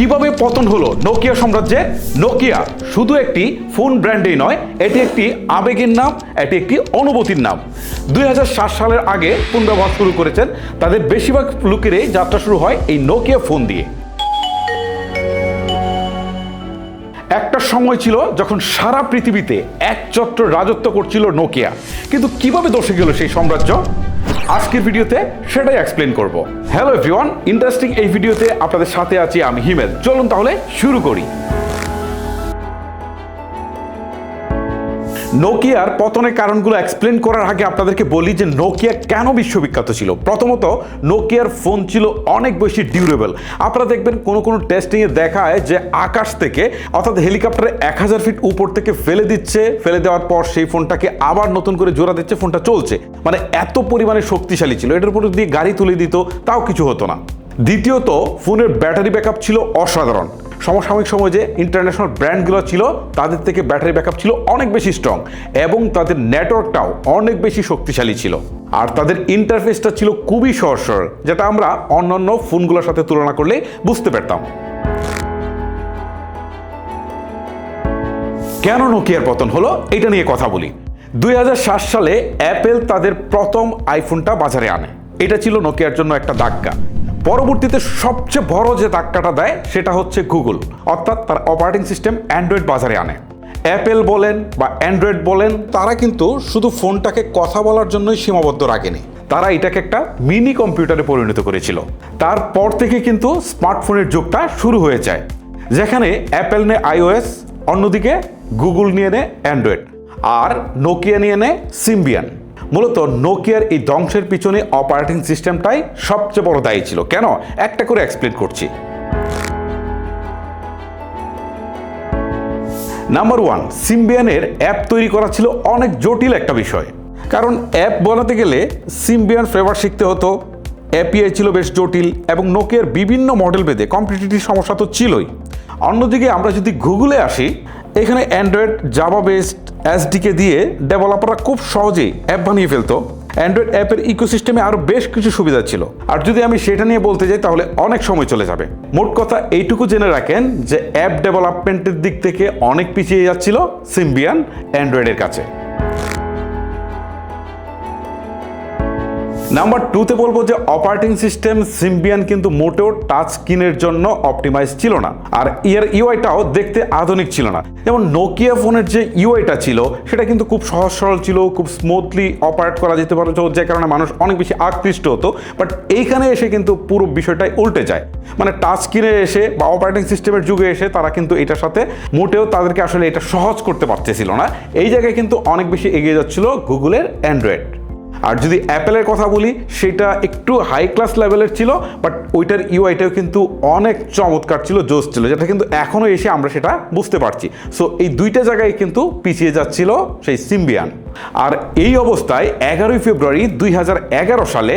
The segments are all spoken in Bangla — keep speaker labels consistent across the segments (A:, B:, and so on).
A: কিভাবে পতন হলো নোকিয়া সাম্রাজ্যের? নোকিয়া শুধু একটি ফোন ব্র্যান্ডেই নয়, এটি একটি আবেগের নাম, এটি একটি অনুভূতির নাম। 2007 সালের আগে ফোন ব্যবহার শুরু করেছেন তাদের বেশিরভাগ লোকেরই যাত্রা শুরু হয় এই নোকিয়া ফোন দিয়ে। একটা সময় ছিল যখন সারা পৃথিবীতে একছত্র রাজত্ব করছিল নোকিয়া, কিন্তু কিভাবে দশে গেল সেই সাম্রাজ্য? আজকের ভিডিওতে সেটাই এক্সপ্লেন করব। হ্যালো এভরিওয়ান, ইন্টারেস্টিং এই ভিডিওতে আপনাদের সাথে আছি আমি হিমেল। চলুন তাহলে শুরু করি। নোকিয়ার পতনের কারণগুলো এক্সপ্লেন করার আগে আপনাদেরকে বলি যে নোকিয়া কেন বিশ্ববিখ্যাত ছিল। প্রথমত, নোকিয়ার ফোন ছিল অনেক বেশি ডিউরেবল। আপনারা দেখবেন কোনো টেস্টিংয়ে দেখায় যে আকাশ থেকে অর্থাৎ হেলিকপ্টারে 1000 ফিট উপর থেকে ফেলে দিচ্ছে, ফেলে দেওয়ার পর সেই ফোনটাকে আবার নতুন করে জোড়া দিচ্ছে, ফোনটা চলছে। মানে এত পরিমাণে শক্তিশালী ছিল, এটার উপর দিয়ে গাড়ি তুলে দিত তাও কিছু হতো না। দ্বিতীয়ত, ফোনের ব্যাটারি ব্যাকআপ ছিল অসাধারণ। সমসাময়িক সময় যে ইন্টারন্যাশনাল ব্র্যান্ডগুলো ছিল তাদের থেকে ব্যাটারি ব্যাকআপ ছিল অনেক বেশি স্ট্রং এবং তাদের নেটওয়ার্কটাও অনেক বেশি শক্তিশালী ছিল। আর তাদের ইন্টারফেসটা ছিল খুবই সহজ সরল, যেটা আমরা অন্যান্য ফোনগুলোর সাথে তুলনা করলে বুঝতে পারতাম। কেন নোকিয়ার পতন হলো এটা নিয়ে কথা বলি। 2007 সালে অ্যাপেল তাদের প্রথম আইফোনটা বাজারে আনে। এটা ছিল নোকিয়ার জন্য একটা ধাক্কা। পরবর্তীতে সবচেয়ে বড় যে ধাক্কাটা দেয় সেটা হচ্ছে গুগল, অর্থাৎ তার অপারেটিং সিস্টেম অ্যান্ড্রয়েড বাজারে আনে। অ্যাপেল বলেন বা অ্যান্ড্রয়েড বলেন, তারা কিন্তু শুধু ফোনটাকে কথা বলার জন্যই সীমাবদ্ধ রাখেনি, তারা এটাকে একটা মিনি কম্পিউটারে পরিণত করেছিল। তারপর থেকে কিন্তু স্মার্টফোনের যুগটা শুরু হয়ে যায়, যেখানে অ্যাপেল নেয় আইওএস, অন্যদিকে গুগল নিয়ে নেয় অ্যান্ড্রয়েড, আর নোকিয়া নিয়ে নেয় সিম্বিয়ান। মূলত নোকিয়ার এই ধ্বংসের পিছনে অপারেটিং সিস্টেমটাই সবচেয়ে বড় দায়ী ছিল। কেন? একটা করে এক্সপ্লেন করছি। নাম্বার 1, সিম্বিয়ানের অ্যাপ তৈরি করা ছিল অনেক জটিল একটা বিষয়। কারণ অ্যাপ বানাতে গেলে সিম্বিয়ান ফ্লেভার শিখতে হতো, এপিআই ছিল বেশ জটিল, এবং নোকিয়ার বিভিন্ন মডেল ভেদে কম্পিটিটিভ সমস্যা তো ছিলই। অন্যদিকে আমরা যদি গুগলে আসি, এখানে অ্যান্ড্রয়েড জাভা বেসড এসডিকে দিয়ে ডেভেলপাররা খুব সহজেই অ্যাপ বানিয়ে ফেলতো। অ্যান্ড্রয়েড অ্যাপের ইকোসিস্টেমে আরও বেশ কিছু সুবিধা ছিল, আর যদি আমি সেটা নিয়ে বলতে যাই তাহলে অনেক সময় চলে যাবে। মোট কথা এইটুকু জেনে রাখেন যে অ্যাপ ডেভেলপমেন্টের দিক থেকে অনেক পিছিয়ে যাচ্ছিল সিম্বিয়ান অ্যান্ড্রয়েডের কাছে। নাম্বার 2তে বলবো যে অপারেটিং সিস্টেম সিম্বিয়ান কিন্তু মোটেও টাচ স্ক্রিনের জন্য অপটিমাইজ ছিল না, আর এর ইউআইটাও দেখতে আধুনিক ছিল না। যেমন নোকিয়া ফোনের যে ইউআইটা ছিল সেটা কিন্তু খুব সহজ সরল ছিল, খুব স্মুথলি অপারেট করা যেতে পারত, যে কারণে মানুষ অনেক বেশি আকৃষ্ট হতো। বাট এইখানে এসে কিন্তু পুরো বিষয়টাই উল্টে যায়। মানে টাচ স্ক্রিনে এসে বা অপারেটিং সিস্টেমের যুগে এসে তারা কিন্তু এটার সাথে মোটেও তাদেরকে আসলে এটা সহজ করতে পারতেছিল না। এই জায়গায় কিন্তু অনেক বেশি এগিয়ে যাচ্ছিল গুগলের অ্যান্ড্রয়েড। আর যদি অ্যাপেলের কথা বলি, সেটা একটু হাই ক্লাস লেভেলের ছিল, বাট ওইটার ইউআইটাও কিন্তু অনেক চমৎকার ছিল, জোস ছিল, যেটা কিন্তু এখনও এসে আমরা সেটা বুঝতে পারছি। সো এই দুইটা জায়গায় কিন্তু পিছিয়ে যাচ্ছিল সেই সিম্বিয়ান। আর এই অবস্থায় 11 ফেব্রুয়ারি 2011 সালে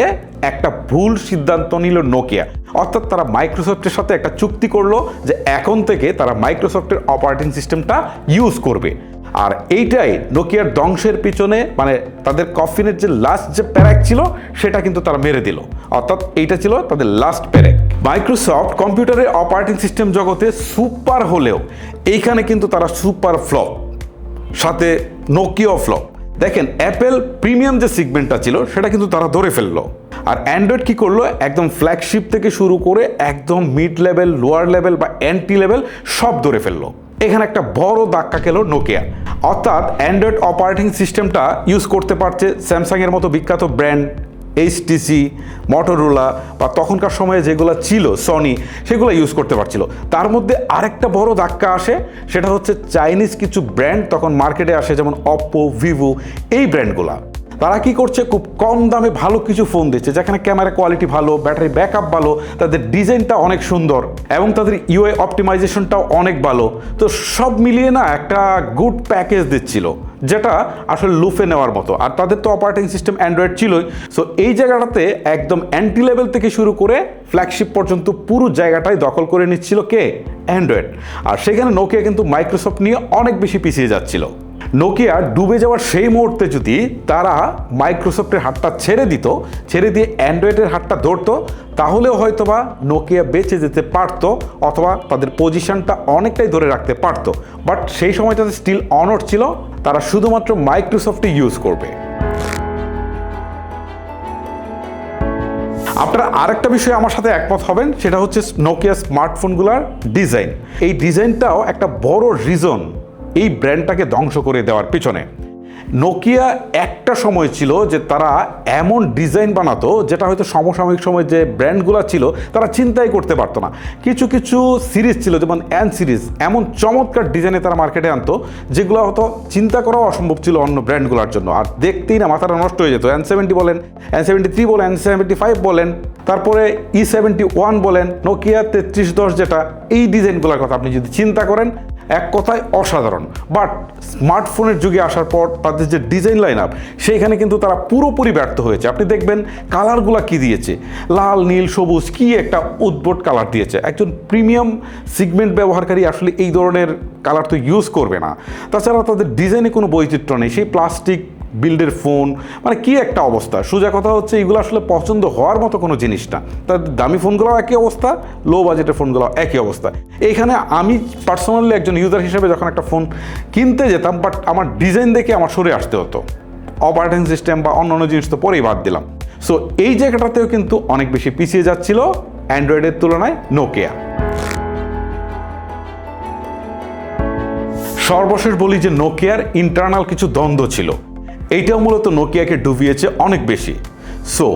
A: একটা ভুল সিদ্ধান্ত নিল নোকিয়া, অর্থাৎ তারা মাইক্রোসফটের সাথে একটা চুক্তি করলো যে এখন থেকে তারা মাইক্রোসফটের অপারেটিং সিস্টেমটা ইউজ করবে। আর এইটাই নোকিয়ার ধ্বংসের পিছনে, মানে তাদের কফিনের যে লাস্ট যে প্যারেক ছিল সেটা কিন্তু তারা মেরে দিল, অর্থাৎ এইটা ছিল তাদের লাস্ট প্যারেক। মাইক্রোসফট কম্পিউটারের অপারেটিং সিস্টেম জগতে সুপার হলেও এইখানে কিন্তু তারা সুপার ফ্লপ, সাথে নোকিয়া ফ্লপ। দেখেন, অ্যাপেল প্রিমিয়াম যে সিগমেন্টটা ছিল সেটা কিন্তু তারা ধরে ফেললো, আর অ্যান্ড্রয়েড কি করলো, একদম ফ্ল্যাগশিপ থেকে শুরু করে একদম মিড লেভেল, লোয়ার লেভেল বা এন্ট্রি লেভেল সব ধরে ফেললো। এখানে একটা বড় ধাক্কা খেলো নোকিয়া, অর্থাৎ অ্যান্ড্রয়েড অপারেটিং সিস্টেমটা ইউজ করতে পারছে স্যামসাংয়ের মতো বিখ্যাত ব্র্যান্ড, এইচটিসি, মটোরোলা বা তখনকার সময়ে যেগুলো ছিল সনি, সেগুলো ইউজ করতে পারছিল। তার মধ্যে আরেকটা বড় ধাক্কা আসে, সেটা হচ্ছে চাইনিজ কিছু ব্র্যান্ড তখন মার্কেটে আসে, যেমন অপ্পো, ভিভো, এই ব্র্যান্ডগুলা। তারা কি করছে, খুব কম দামে ভালো কিছু ফোন দিচ্ছে, যেখানে ক্যামেরা কোয়ালিটি ভালো, ব্যাটারি ব্যাকআপ ভালো, তাদের ডিজাইনটা অনেক সুন্দর এবং তাদের ইউআই অপটিমাইজেশনটাও অনেক ভালো। তো সব মিলিয়ে না একটা গুড প্যাকেজ দিচ্ছিল, যেটা আসলে লুফে নেওয়ার মতো। আর তাদের তো অপারেটিং সিস্টেম অ্যান্ড্রয়েড ছিলই। সো এই জায়গাটাতে একদম এন্ট্রি লেভেল থেকে শুরু করে ফ্ল্যাগশিপ পর্যন্ত পুরো জায়গাটাই দখল করে নিচ্ছিল কে? অ্যান্ড্রয়েড। আর সেখানে নোকিয়া কিন্তু মাইক্রোসফট নিয়ে অনেক বেশি পিছিয়ে যাচ্ছিল। নোকিয়া ডুবে যাওয়ার সেই মুহূর্তে যদি তারা মাইক্রোসফটের হাতটা ছেড়ে দিত, ছেড়ে দিয়ে অ্যান্ড্রয়েডের হাতটা ধরতো, তাহলেও হয়তোবা নোকিয়া বেঁচে যেতে পারতো অথবা তাদের পজিশনটা অনেকটাই ধরে রাখতে পারতো। বাট সেই সময়টাতে স্টিল অনর ছিল, তারা শুধুমাত্র মাইক্রোসফটই ইউজ করবে। আপনারা আরেকটা বিষয়ে আমার সাথে একমত হবেন, সেটা হচ্ছে নোকিয়া স্মার্টফোনগুলোর ডিজাইন। এই ডিজাইনটাও একটা বড় রিজন এই ব্র্যান্ডটাকে ধ্বংস করে দেওয়ার পিছনে। নোকিয়া একটা সময় ছিল যে তারা এমন ডিজাইন বানাতো যেটা হয়তো সমসাময়িক সময় যে ব্র্যান্ডগুলো ছিল তারা চিন্তাই করতে পারতো না। কিছু কিছু সিরিজ ছিল, যেমন অ্যান সিরিজ, এমন চমৎকার ডিজাইনে তারা মার্কেটে আনতো যেগুলো হয়তো চিন্তা করাও অসম্ভব ছিল অন্য ব্র্যান্ডগুলোর জন্য, আর দেখতেই না মাথাটা নষ্ট হয়ে যেত। N70 বলেন, N73 বলেন, N75 বলেন, তারপরে E71 বলেন, নোকিয়া 3310 যেটা, এই ডিজাইনগুলোর কথা আপনি যদি চিন্তা করেন এক কথায় অসাধারণ। বাট স্মার্টফোনের যুগে আসার পর তাদের যে ডিজাইন লাইন আপ, সেইখানে কিন্তু তারা পুরোপুরি ব্যর্থ হয়েছে। আপনি দেখবেন কালারগুলো কি দিয়েছে, লাল নীল সবুজ, কি একটা উদ্ভট কালার দিয়েছে। একজন প্রিমিয়াম সিগমেন্ট ব্যবহারকারী আসলে এই ধরনের কালার তো ইউজ করবে না। তাছাড়া তাদের ডিজাইনে কোনো বৈচিত্র্য নেই, সেই প্লাস্টিক বিল্ডের ফোন, মানে কি একটা অবস্থা। সোজা কথা হচ্ছে এগুলো আসলে পছন্দ হওয়ার মতো কোনো জিনিস না। তাদের দামি ফোনগুলোও একই অবস্থা, লো বাজেটের ফোনগুলো একই অবস্থা। এইখানে আমি পার্সোনালি একজন ইউজার হিসেবে যখন একটা ফোন কিনতে যেতাম, বাট আমার ডিজাইন দেখে আমার সরে আসতে হতো। অপারেটিং সিস্টেম বা অন্যান্য জিনিস তো পরেই বাদ দিলাম। সো এই জায়গাটাতেও কিন্তু অনেক বেশি পিছিয়ে যাচ্ছিল অ্যান্ড্রয়েডের তুলনায় নোকিয়া। সর্বশেষ বলি যে নোকিয়ার ইন্টারনাল কিছু দ্বন্দ্ব ছিল, এইটাও মূলত নোকিয়াকে ডুবিয়েছে অনেক বেশি। সো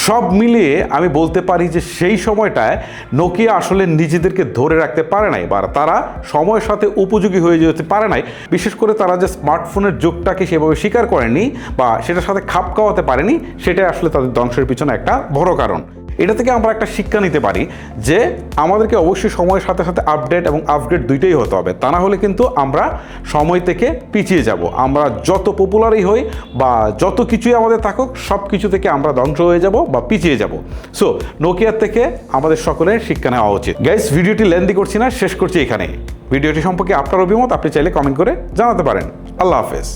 A: সব মিলিয়ে আমি বলতে পারি যে সেই সময়টায় নোকিয়া আসলে নিজেদেরকে ধরে রাখতে পারে নাই, বা তারা সময়ের সাথে উপযোগী হয়ে যেতে পারে নাই। বিশেষ করে তারা যে স্মার্টফোনের যুগটাকে সেভাবে স্বীকার করেনি বা সেটার সাথে খাপ খাওয়াতে পারেনি, সেটাই আসলে তাদের ধ্বংসের পিছনে একটা বড় কারণ। এটা থেকে আমরা একটা শিক্ষা নিতে পারি যে আমাদেরকে অবশ্যই সময়ের সাথে সাথে আপডেট এবং আপগ্রেড দুইটাই হতে হবে, তা না হলে কিন্তু আমরা সময় থেকে পিছিয়ে যাব। আমরা যত পপুলারই হই বা যত কিছুই আমাদের থাকুক, সব কিছু থেকে আমরা ধ্বংস হয়ে যাব বা পিছিয়ে যাব। সো নোকিয়ার থেকে আমাদের সকলের শিক্ষা নেওয়া উচিত। গাইস, ভিডিওটি লেন্দি করছি না, শেষ করছি এখানে। ভিডিওটি সম্পর্কে আপনার অভিমত আপনি চাইলে কমেন্ট করে জানাতে পারেন। আল্লাহ হাফেজ।